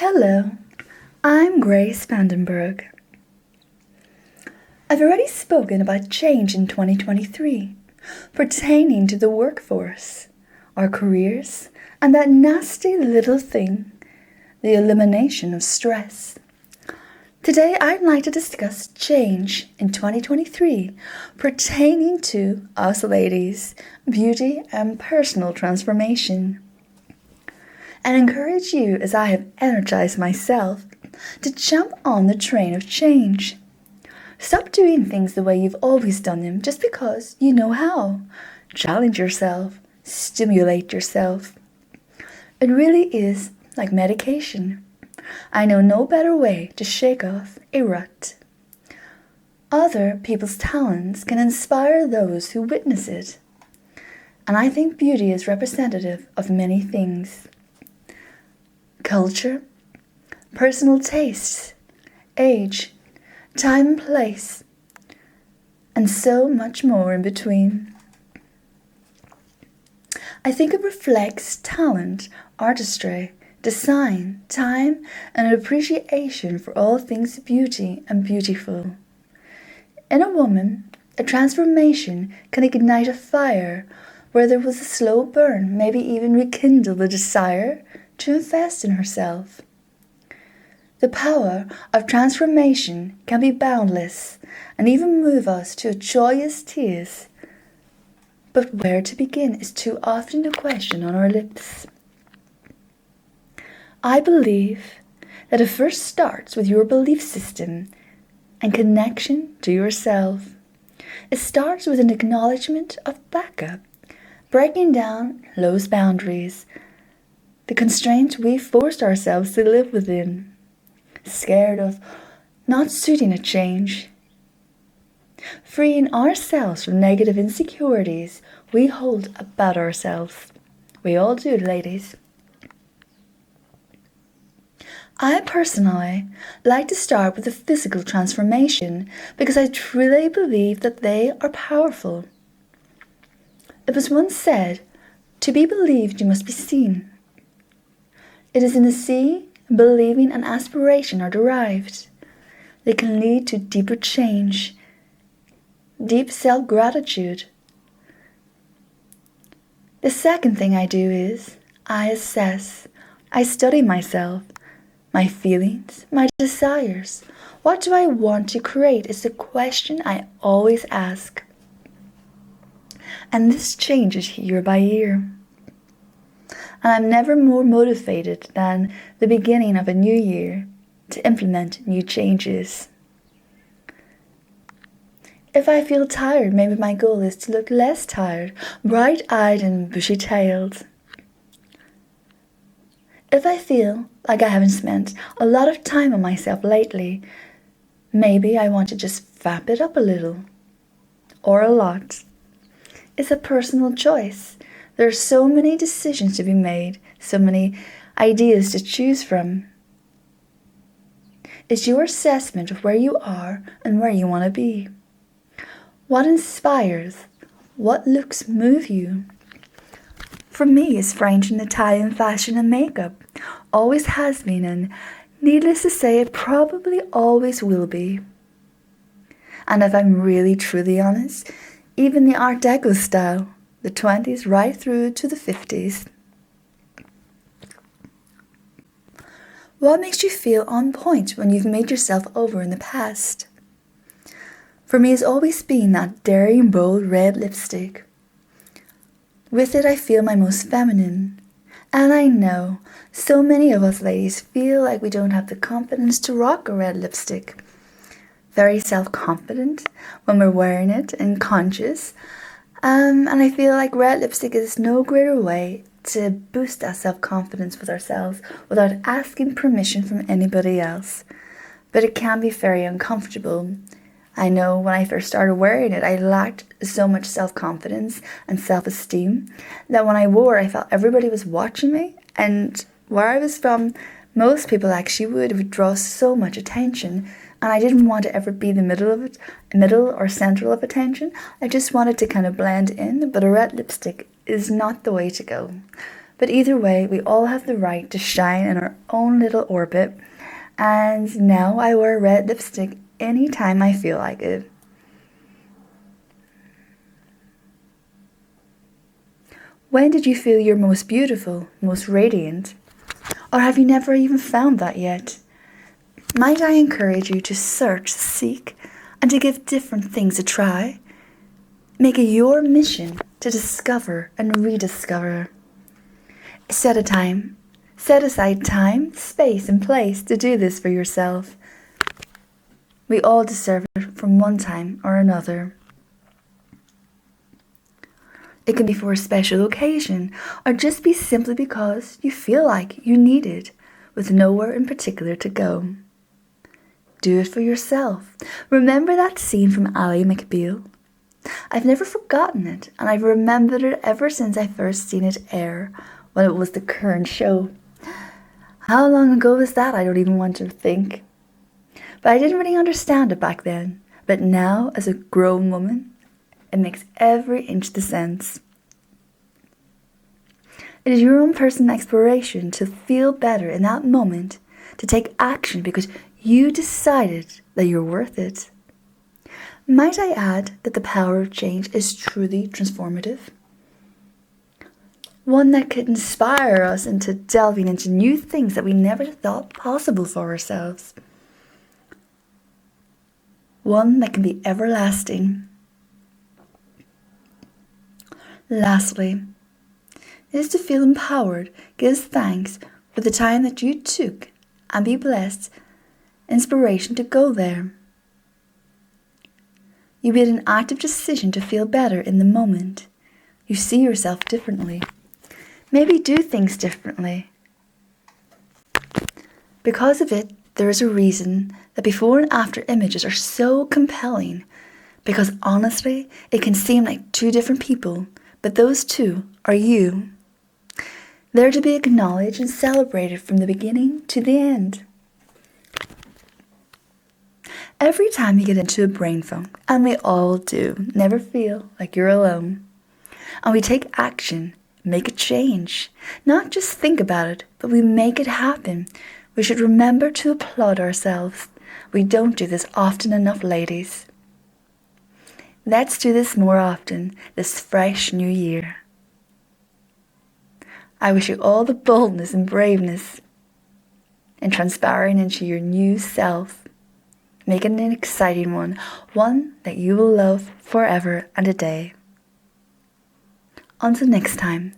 Hello, I'm Grace XXX. I've already spoken about change in 2023, pertaining to the workforce, our careers, and that nasty little thing, the elimination of stress. Today I'd like to discuss change in 2023 pertaining to us ladies, beauty and personal transformation. And encourage you, as I have energized myself, to jump on the train of change. Stop doing things the way you've always done them just because you know how. Challenge yourself, stimulate yourself. It really is like medication. I know no better way to shake off a rut. Other people's talents can inspire those who witness it. And I think beauty is representative of many things. Culture, personal tastes, age, time and place, and so much more in between. I think it reflects talent, artistry, design, time, and an appreciation for all things beauty and beautiful. In a woman, a transformation can ignite a fire where there was a slow burn, maybe even rekindle the desire to invest in herself. The power of transformation can be boundless and even move us to joyous tears. But where to begin is too often a question on our lips. I believe that it first starts with your belief system and connection to yourself. It starts with an acknowledgement of backup, breaking down those boundaries, the constraints we forced ourselves to live within, scared of not suiting a change. Freeing ourselves from negative insecurities we hold about ourselves. We all do, ladies. I personally like to start with the physical transformation because I truly believe that they are powerful. It was once said, to be believed you must be seen. It is in the seeing, believing and aspiration are derived. They can lead to deeper change, deep self-gratitude. The second thing I do is I assess. I study myself, my feelings, my desires. What do I want to create is the question I always ask. And this changes year by year. And I'm never more motivated than the beginning of a new year to implement new changes. If I feel tired, maybe my goal is to look less tired, bright-eyed and bushy-tailed. If I feel like I haven't spent a lot of time on myself lately, maybe I want to just fap it up a little, or a lot. It's a personal choice. There are so many decisions to be made, so many ideas to choose from. It's your assessment of where you are and where you want to be. What inspires? What looks move you? For me, it's French and Italian fashion and makeup. Always has been, and needless to say, it probably always will be. And if I'm really truly honest, even the Art Deco style, the 20s right through to the 50s. What makes you feel on point when you've made yourself over in the past? For me, it's always been that daring, bold red lipstick. With it, I feel my most feminine. And I know so many of us ladies feel like we don't have the confidence to rock a red lipstick. Very self-confident when we're wearing it and conscious. And I feel like red lipstick is no greater way to boost our self-confidence with ourselves without asking permission from anybody else. But it can be very uncomfortable. I know when I first started wearing it, I lacked so much self-confidence and self-esteem that when I wore it, I felt everybody was watching me. And where I was from, most people actually would draw so much attention. And I didn't want to ever be the middle or central of attention. I just wanted to kind of blend in, but a red lipstick is not the way to go. But either way, we all have the right to shine in our own little orbit. And now I wear red lipstick anytime I feel like it. When did you feel you're most beautiful, most radiant? Or have you never even found that yet? Might I encourage you to search, seek, and to give different things a try? Make it your mission to discover and rediscover. Set aside time, space, and place to do this for yourself. We all deserve it from one time or another. It can be for a special occasion, or just be simply because you feel like you need it, with nowhere in particular to go. Do it for yourself. Remember that scene from Ally McBeal? I've never forgotten it, and I've remembered it ever since I first seen it air, when it was the current show. How long ago was that? I don't even want to think. But I didn't really understand it back then. But now, as a grown woman, it makes every inch the sense. It is your own personal exploration to feel better in that moment, to take action because you decided that you're worth it. Might I add that the power of change is truly transformative? One that could inspire us into delving into new things that we never thought possible for ourselves. One that can be everlasting. Lastly, is to feel empowered, give thanks for the time that you took and be blessed, inspiration to go there. You made an active decision to feel better in the moment. You see yourself differently. Maybe do things differently. Because of it, there is a reason that before and after images are so compelling. Because honestly, it can seem like two different people, but those two are you. They're to be acknowledged and celebrated from the beginning to the end. Every time you get into a brain funk, and we all do, never feel like you're alone. And we take action, make a change. Not just think about it, but we make it happen. We should remember to applaud ourselves. We don't do this often enough, ladies. Let's do this more often, this fresh new year. I wish you all the boldness and braveness in transpiring into your new self. Make it an exciting one that you will love forever and a day. Until next time,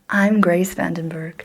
I'm Grace XXX.